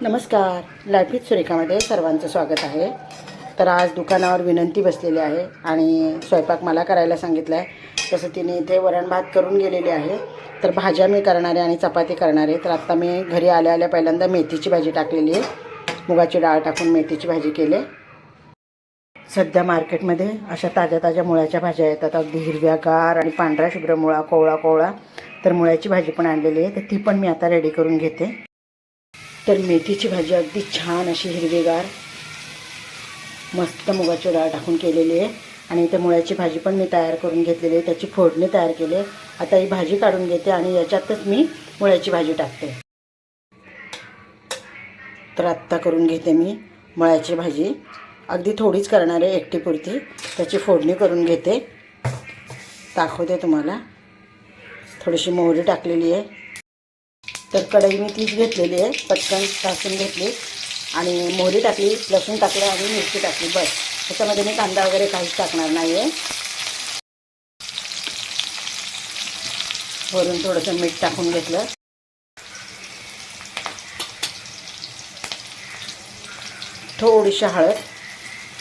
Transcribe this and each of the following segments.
नमस्कार. Life with सुरेखामध्ये सर्वांचं स्वागत आहे. तर आज दुकानावर विनंती बसलेली आहे आणि स्वयंपाक मला करायला सांगितलं आहे. तसं तिने इथे वरण भात करून गेलेली आहे. तर भाज्या मी करणार आहे आणि चपाती करणार आहे. तर आत्ता मी घरी आल्या पहिल्यांदा मेथीची भाजी टाकलेली आहे. मुगाची डाळ टाकून मेथीची भाजी केली. सध्या मार्केटमध्ये अशा ताज्या मुळ्याच्या भाज्या येतात, अगदी हिरव्यागार आणि पांढऱ्या शुभ्र मुळा, कोवळा. तर मुळ्याची भाजी पण आणलेली आहे, तर ती पण मी आता रेडी करून घेते. तर मेथीची भाजी अगदी छान अशी हिरवीगार मस्त मुगाची डाळ टाकून केलेली आहे. आणि इथे मुळ्याची भाजी पण मी तयार करून घेतलेली आहे, त्याची फोडणी तयार केली आहे. आता ही भाजी काढून घेते आणि याच्यातच मी मुळ्याची भाजी टाकते. तर आत्ता करून घेते मी मुळ्याची भाजी. अगदी थोडीच करणार आहे, एकटीपुरती. त्याची फोडणी करून घेते, दाखवते तुम्हाला. थोडीशी मोहरी टाकलेली आहे. तर कढई मी तीच घेतलेली आहे, पटकन टाकून घेतली आणि मोहरी टाकली, लसूण टाकलं आणि मिरची टाकली, बस. त्याच्यामध्ये मी कांदा वगैरे काहीच टाकणार नाही आहे. वरून थोडंसं मीठ टाकून घेतलं. थोडीशी हळद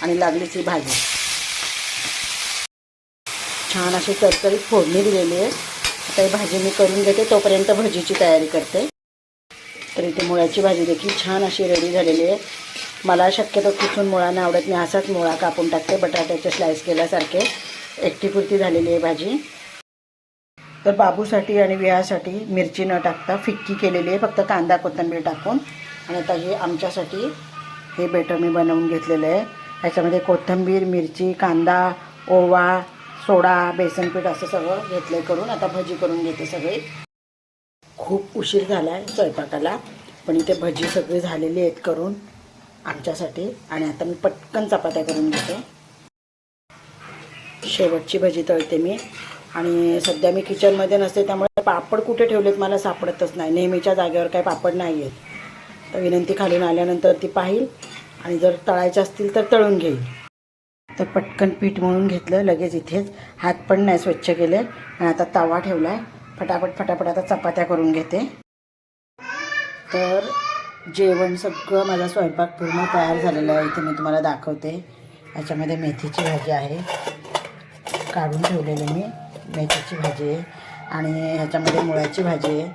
आणि लागलीच ही भाजी. छान अशी तरतरीत फोडणी दिलेली आहे. आता ही भाजी मी करून घेते, तोपर्यंत भजीची तयारी करते. तर इथे मुळ्याची भाजी देखील छान अशी रेडी झालेली आहे. मला शक्यतो किसून मुळा नाही आवडत, मी असाच मुळा कापून टाकते, बटाट्याचे स्लाइस केल्यासारखे. एकटीपुरती झालेली आहे भाजी. तर बाबूसाठी आणि वियासाठी मिरची न टाकता फिक्की केलेली आहे, फक्त कांदा कोथिंबीर टाकून. आणि आता हे आमच्यासाठी हे बेटर मी बनवून घेतलेलं आहे. याच्यामध्ये कोथिंबीर, मिरची, कांदा, ओवा, सोडा, बेसनपीठ असं सगळं घेतलं करून. आता भजी करून घेते सगळे. खूप उशीर झाला आहे स्वयंपाकाला, पण इथे भजी सगळी झालेली आहेत करून आमच्यासाठी. आणि आता मी पटकन चपात्या करून घेते. शेवटची भजी तळते मी. आणि सध्या मी किचनमध्ये नसते, त्यामुळे पापड कुठे ठेवलेत मला सापडतच नाही. नेहमीच्या जागेवर काही पापड नाही आहेत. तर विनंती खालून आल्यानंतर ती पाहील आणि जर तळायचे असतील तर तळून घेईल. तर पटकन पीठ मळून घेतलं लगेच इथेच, हात पण नाही स्वच्छ केले. आणि आता तवा ठेवला आहे, फटाफट आता चपात्या करून घेते. तर जेवण सगळं माझा स्वयंपाक पूर्ण तयार झालेला आहे. इथे मी तुम्हाला दाखवते. याच्यामध्ये मेथीची भाजी आहे, काढून ठेवलेली मी मेथीची भाजी आहे. आणि ह्याच्यामध्ये मुळ्याची भाजी आहे.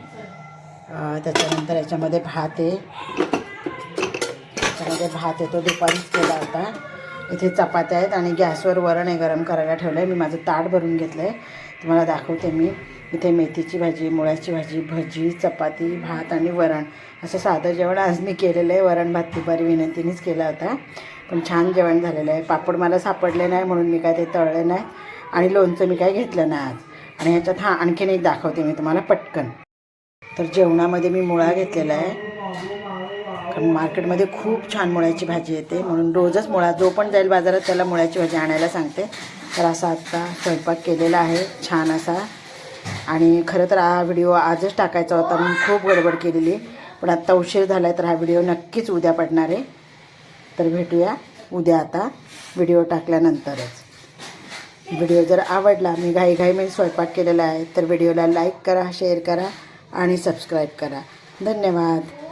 त्याच्यानंतर याच्यामध्ये भात आहे. याच्यामध्ये भात आहे, तो दुपारीच केला होता. इथे चपात्या आहेत आणि गॅसवर वरण आहे, गरम करायला ठेवलं आहे. मी माझं ताट भरून घेतलं आहे, तुम्हाला दाखवते मी. इथे मेथीची भाजी, मुळ्याची भाजी, भजी, चपाती, भात आणि वरण असं साधं जेवण आज मी केलेलं आहे. वरण भात दुपारी विनंतीनेच केला होता, पण छान जेवण झालेलं आहे. पापड मला सापडले नाही म्हणून मी काय ते तळले नाही. आणि लोणचं मी काय घेतलं नाही आज. आणि ह्याच्यात आणखीन एक दाखवते मी तुम्हाला पटकन. तर जेवणामध्ये मी मुळा घेतलेला आहे, कारण मार्केटमध्ये खूप छान मुळ्याची भाजी येते, म्हणून रोजच मुळा, जो पण जाईल बाजारात त्याला मुळ्याची भाजी आणायला सांगते. तर असा आत्ता स्वयंपाक केलेला आहे छान असा. आणि खरं तर हा व्हिडिओ आजच टाकायचा होता, मी खूप गडबड केलेली, पण आत्ता उशीर झाला आहे. तर हा व्हिडिओ नक्कीच उद्या पडणार आहे. तर भेटूया उद्या आता व्हिडिओ टाकल्यानंतरच. व्हिडिओ जर आवडला, मी घाईमध्ये स्वयंपाक केलेला आहे, तर व्हिडिओला लाईक करा, शेअर करा आणि सबस्क्राईब करा. धन्यवाद.